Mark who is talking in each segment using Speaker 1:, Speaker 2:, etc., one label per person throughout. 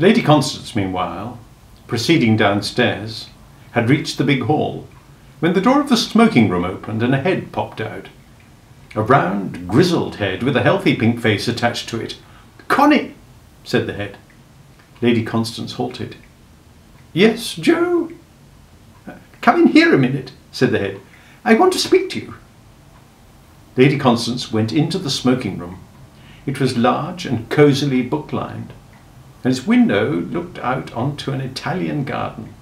Speaker 1: Lady Constance, meanwhile, proceeding downstairs, had reached the big hall, when the door of the smoking room opened and a head popped out. A round, grizzled head with a healthy pink face attached to it. "Connie!" said the head. Lady Constance halted. "Yes, Joe?" "Come in here a minute," said the head. "I want to speak to you." Lady Constance went into the smoking room. It was large and cosily book-lined, and its window looked out onto an Italian garden.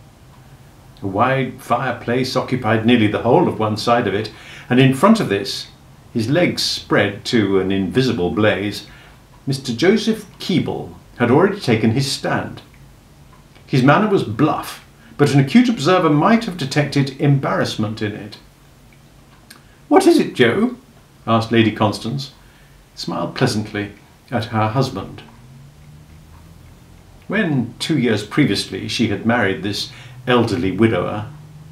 Speaker 1: A wide fireplace occupied nearly the whole of one side of it, and in front of this, his legs spread to an invisible blaze, Mr. Joseph Keble had already taken his stand. His manner was bluff, but an acute observer might have detected embarrassment in it. "What is it, Joe?" asked Lady Constance, smiled pleasantly at her husband. When 2 years previously she had married this elderly widower,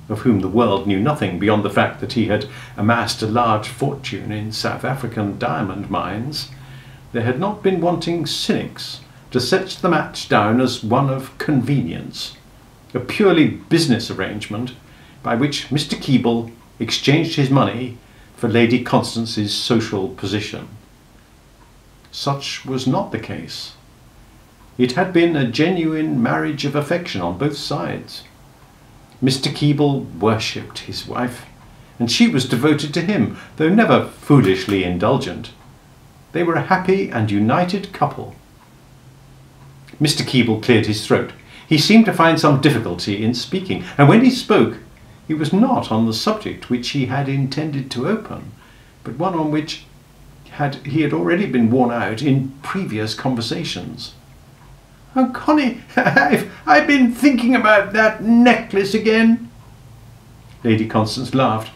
Speaker 1: of whom the world knew nothing beyond the fact that he had amassed a large fortune in South African diamond mines, there had not been wanting cynics to set the match down as one of convenience, a purely business arrangement by which Mr. Keble exchanged his money for Lady Constance's social position. Such was not the case. It had been a genuine marriage of affection on both sides. Mr. Keble worshipped his wife, and she was devoted to him, though never foolishly indulgent. They were a happy and united couple. Mr. Keble cleared his throat. He seemed to find some difficulty in speaking, and when he spoke, it was not on the subject which he had intended to open, but one on which he had already been worn out in previous conversations. "Oh, Connie, I've been thinking about that necklace again." Lady Constance laughed.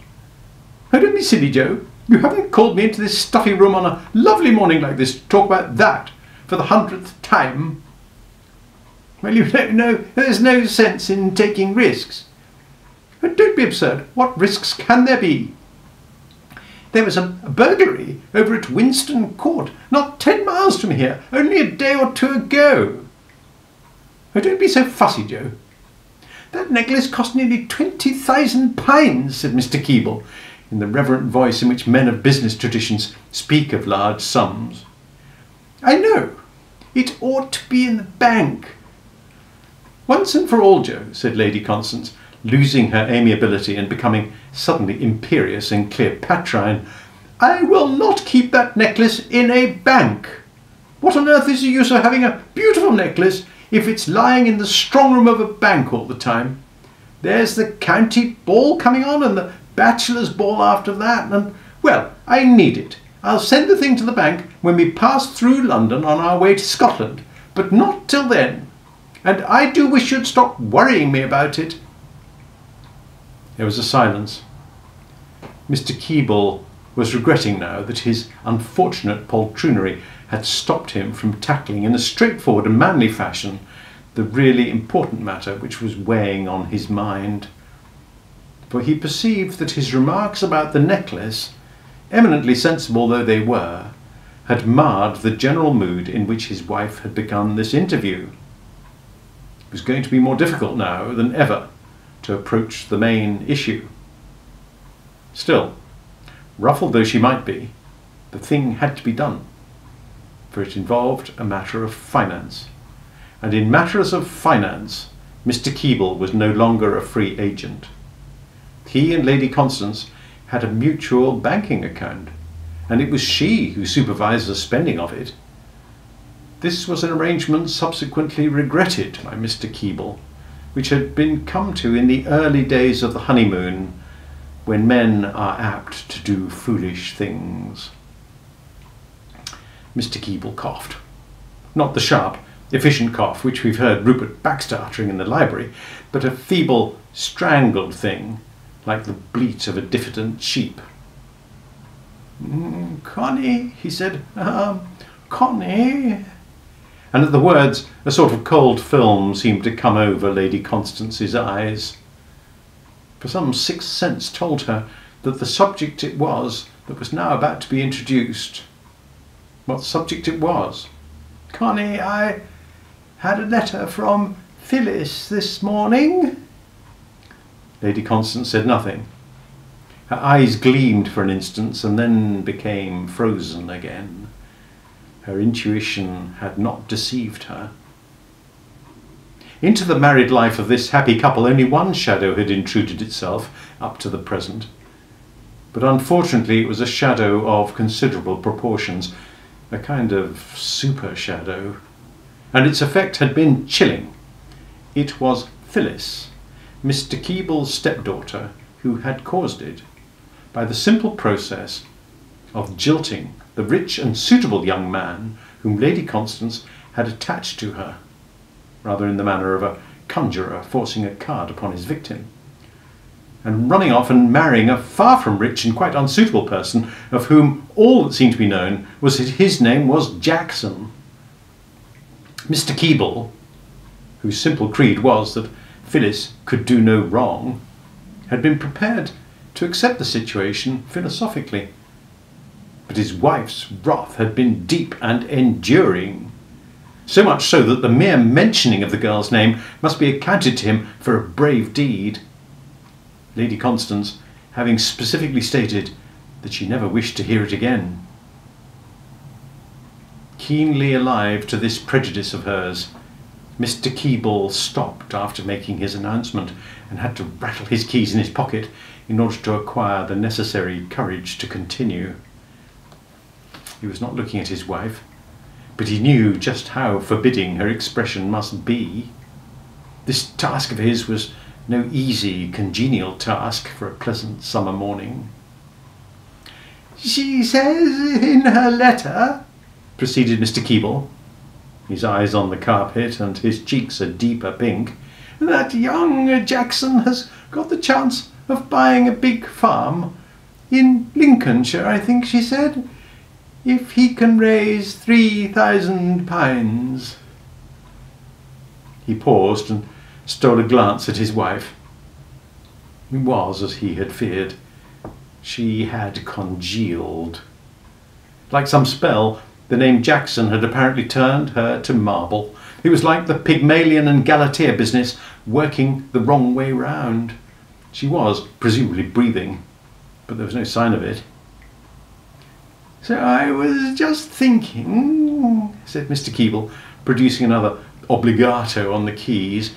Speaker 1: "Oh, don't be silly, Joe. You haven't called me into this stuffy room on a lovely morning like this to talk about that for the 100th time. Well, you don't know, there's no sense in taking risks." "Oh, don't be absurd. What risks can there be?" "There was a burglary over at Winston Court, not 10 miles from here, only a day or two ago." "Oh, don't be so fussy, Joe." "That necklace cost nearly £20,000, said Mr. Keble, in the reverent voice in which men of business traditions speak of large sums. "I know. It ought to be in the bank." "Once and for all, Joe," said Lady Constance, losing her amiability and becoming suddenly imperious and Cleopatrine, "I will not keep that necklace in a bank. What on earth is the use of having a beautiful necklace if it's lying in the strong room of a bank all the time? There's the county ball coming on and the bachelor's ball after that, and, well, I need it. I'll send the thing to the bank when we pass through London on our way to Scotland, but not till then. And I do wish you'd stop worrying me about it." There was a silence. Mr. Keble was regretting now that his unfortunate poltroonery had stopped him from tackling in a straightforward and manly fashion the really important matter which was weighing on his mind. For he perceived that his remarks about the necklace, eminently sensible though they were, had marred the general mood in which his wife had begun this interview. It was going to be more difficult now than ever to approach the main issue. Still, ruffled though she might be, the thing had to be done, for it involved a matter of finance, and in matters of finance Mr. Keble was no longer a free agent. He and Lady Constance had a mutual banking account, and it was she who supervised the spending of it. This was an arrangement subsequently regretted by Mr. Keble, which had been come to in the early days of the honeymoon, when men are apt to do foolish things. Mr. Keble coughed. Not the sharp, efficient cough which we've heard Rupert Baxter uttering in the library, but a feeble, strangled thing, like the bleat of a diffident sheep. "Connie," he said, "Connie." And at the words a sort of cold film seemed to come over Lady Constance's eyes. For some sixth sense told her that the subject it was that was now about to be introduced. What subject it was? "Connie, had a letter from Phyllis this morning?" Lady Constance said nothing. Her eyes gleamed for an instant and then became frozen again. Her intuition had not deceived her. Into the married life of this happy couple only one shadow had intruded itself up to the present. But unfortunately it was a shadow of considerable proportions, a kind of super shadow, and its effect had been chilling. It was Phyllis, Mr. Keeble's stepdaughter, who had caused it, by the simple process of jilting the rich and suitable young man whom Lady Constance had attached to her, rather in the manner of a conjurer forcing a card upon his victim, and running off and marrying a far from rich and quite unsuitable person, of whom all that seemed to be known was that his name was Jackson. Mr. Keeble, whose simple creed was that Phyllis could do no wrong, had been prepared to accept the situation philosophically. But his wife's wrath had been deep and enduring, so much so that the mere mentioning of the girl's name must be accounted to him for a brave deed, Lady Constance having specifically stated that she never wished to hear it again. Keenly alive to this prejudice of hers, Mr. Keeble stopped after making his announcement and had to rattle his keys in his pocket in order to acquire the necessary courage to continue. He was not looking at his wife, but he knew just how forbidding her expression must be. This task of his was no easy, congenial task for a pleasant summer morning. "She says in her letter," proceeded Mr. Keeble, his eyes on the carpet and his cheeks a deeper pink, "that young Jackson has got the chance of buying a big farm in Lincolnshire, I think she said, if he can raise £3,000. He paused and stole a glance at his wife. It was as he had feared. She had congealed. Like some spell, the name Jackson had apparently turned her to marble. It was like the Pygmalion and Galatea business working the wrong way round. She was presumably breathing, but there was no sign of it. "So I was just thinking," said Mr. Keeble, producing another obligato on the keys.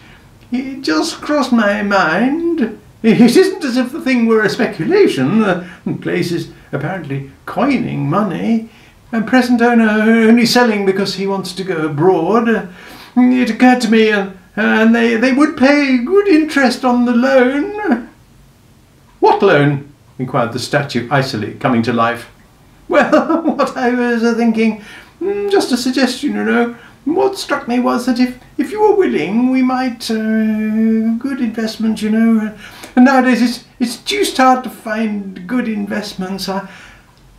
Speaker 1: "It just crossed my mind. It isn't as if the thing were a speculation. The place is apparently coining money, and present owner only selling because he wants to go abroad. It occurred to me, and they would pay good interest on the loan." "What loan?" inquired the statue icily, coming to life. "Well, what I was thinking, just a suggestion, you know. What struck me was that if you were willing, we might, good investment, you know. And nowadays it's deuced hard to find good investments. I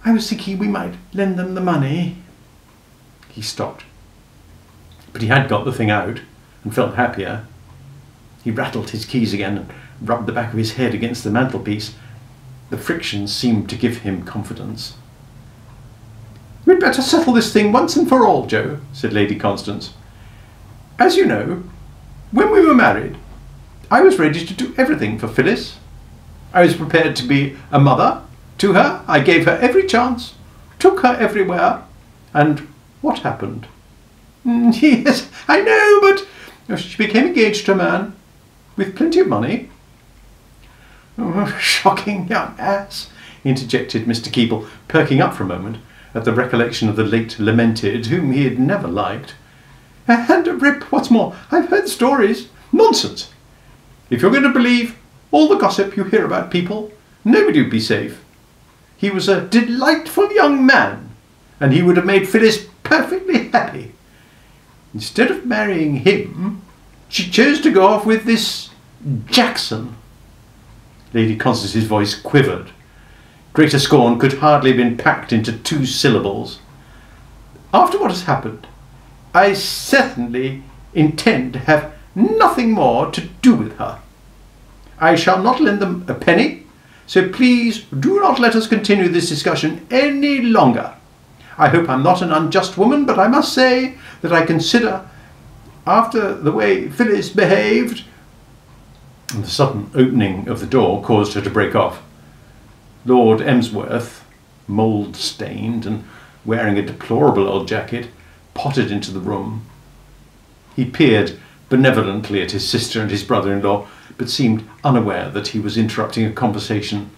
Speaker 1: was thinking we might lend them the money." He stopped. But he had got the thing out and felt happier. He rattled his keys again and rubbed the back of his head against the mantelpiece. The friction seemed to give him confidence. "We'd better settle this thing once and for all, Joe," said Lady Constance. "As you know, when we were married, I was ready to do everything for Phyllis. I was prepared to be a mother to her. I gave her every chance, took her everywhere. And what happened?" "Yes, I know, but she became engaged to a man with plenty of money." "Oh, shocking young ass," interjected Mr. Keeble, perking up for a moment at the recollection of the late lamented, whom he had never liked. "And a rip, what's more. I've heard stories." "Nonsense! If you're going to believe all the gossip you hear about people, nobody would be safe. He was a delightful young man, and he would have made Phyllis perfectly happy. Instead of marrying him, she chose to go off with this Jackson." Lady Constance's voice quivered. Greater scorn could hardly have been packed into 2 syllables. "After what has happened, I certainly intend to have nothing more to do with her. I shall not lend them a penny, so please do not let us continue this discussion any longer. I hope I'm not an unjust woman, but I must say that I consider after the way Phyllis behaved. And the sudden opening of the door caused her to break off. Lord Emsworth, mould-stained and wearing a deplorable old jacket, pottered into the room. He peered benevolently at his sister and his brother-in-law, but seemed unaware that he was interrupting a conversation.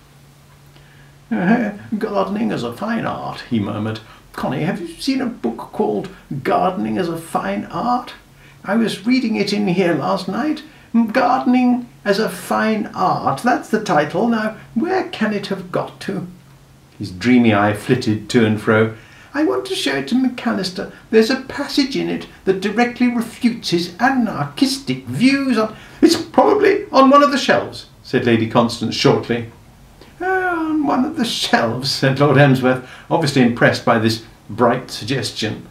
Speaker 1: Gardening as a fine art, he murmured. Connie, have you seen a book called Gardening as a Fine Art? I was reading it in here last night. Gardening as a Fine Art, that's the title. Now, where can it have got to? His dreamy eye flitted to and fro. I want to show it to McAllister. There's a passage in it that directly refutes his anarchistic views on... It's probably on one of the shelves, said Lady Constance shortly. On one of the shelves, said Lord Emsworth, obviously impressed by this bright suggestion.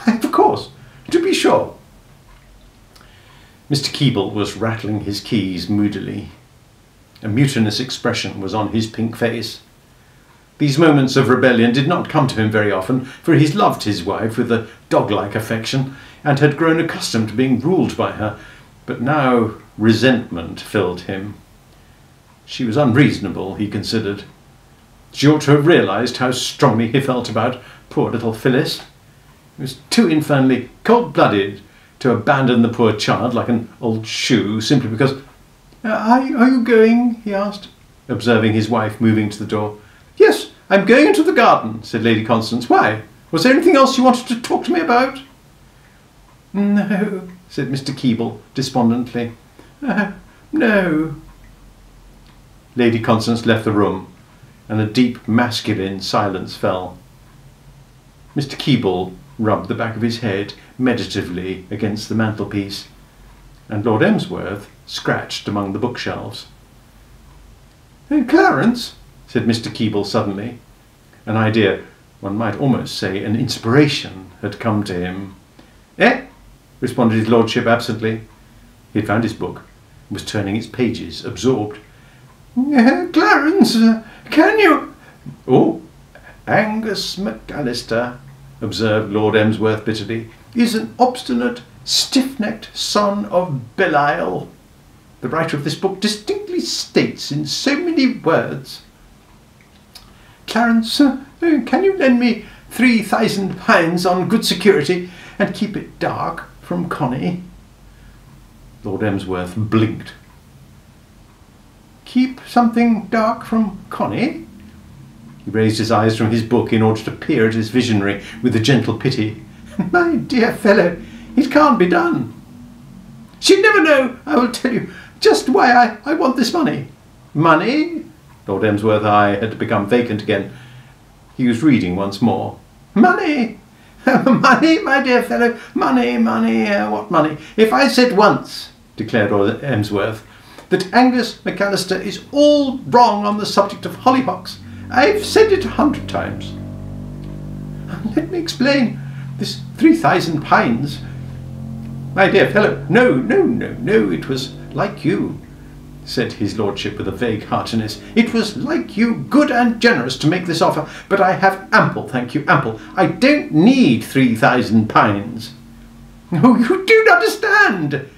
Speaker 1: Of course, to be sure. Mr. Keble was rattling his keys moodily. A mutinous expression was on his pink face. These moments of rebellion did not come to him very often, for he loved his wife with a dog-like affection and had grown accustomed to being ruled by her, but now resentment filled him. She was unreasonable, he considered. She ought to have realised how strongly he felt about poor little Phyllis. He was too infernally cold-blooded to abandon the poor child like an old shoe simply because... Are you going? He asked, observing his wife moving to the door. Yes, I'm going into the garden, said Lady Constance. Why? Was there anything else you wanted to talk to me about? No, said Mr. Keble despondently. No. Lady Constance left the room, and a deep masculine silence fell. Mr. Keble rubbed the back of his head meditatively against the mantelpiece, and Lord Emsworth scratched among the bookshelves. Clarence, said Mr. Keble suddenly. An idea, one might almost say an inspiration, had come to him. Responded his lordship absently. He had found his book and was turning its pages, absorbed. Clarence, can you... Oh, Angus McAllister, observed Lord Emsworth bitterly, is an obstinate, stiff-necked son of Belial. The writer of this book distinctly states in so many words. Clarence, can you lend me £3,000 on good security and keep it dark from Connie? Lord Emsworth blinked. Keep something dark from Connie? He raised his eyes from his book in order to peer at his visionary with a gentle pity. My dear fellow, it can't be done. She'd never know, I will tell you, just why I want this money. Money? Lord Emsworth's eye had become vacant again. He was reading once more. Money! Money, my dear fellow, money, what money? If I said once, declared Lord Emsworth, that Angus McAllister is all wrong on the subject of hollyhocks, I've said it 100 times. Let me explain. This £3,000. My dear fellow, no, it was like you, said his lordship with a vague heartiness. It was like you, good and generous, to make this offer, but I have ample, thank you, ample. I don't need £3,000. Oh, you don't understand.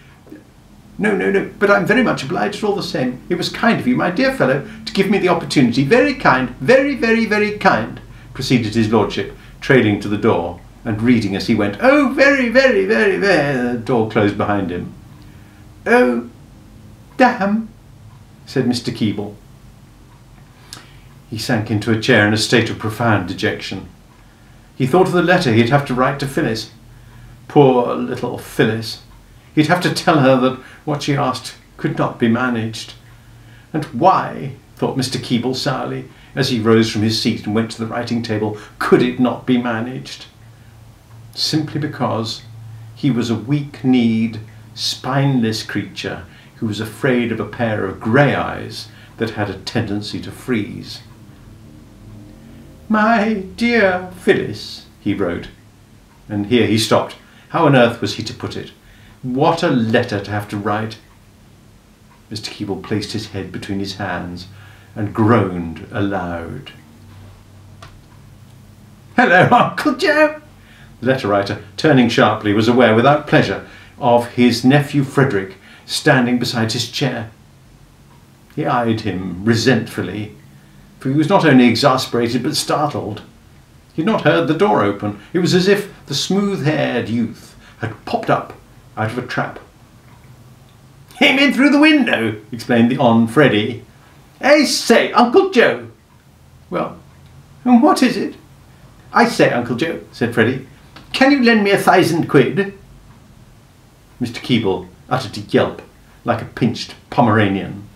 Speaker 1: No, but I'm very much obliged all the same. It was kind of you, my dear fellow, to give me the opportunity. Very kind, very, very, very kind, proceeded his lordship, trailing to the door and reading as he went. Oh, very, very, very, very... The door closed behind him. Oh, damn, said Mr. Keble. He sank into a chair in a state of profound dejection. He thought of the letter he'd have to write to Phyllis. Poor little Phyllis. He'd have to tell her that what she asked could not be managed. And why, thought Mr. Keble sourly, as he rose from his seat and went to the writing table, could it not be managed? Simply because he was a weak-kneed, spineless creature who was afraid of a pair of grey eyes that had a tendency to freeze. My dear Phyllis, he wrote, and here he stopped. How on earth was he to put it? What a letter to have to write! Mr. Keble placed his head between his hands and groaned aloud. Hello, Uncle Joe! The letter writer, turning sharply, was aware without pleasure of his nephew Frederick standing beside his chair. He eyed him resentfully, for he was not only exasperated but startled. He had not heard the door open. It was as if the smooth-haired youth had popped up out of a trap. "Came in through the window," explained the Freddie. "I say, Uncle Joe." "Well, and what is it?" "I say, Uncle Joe," said Freddie, "can you lend me £1,000?" Mr. Keeble uttered a yelp like a pinched Pomeranian.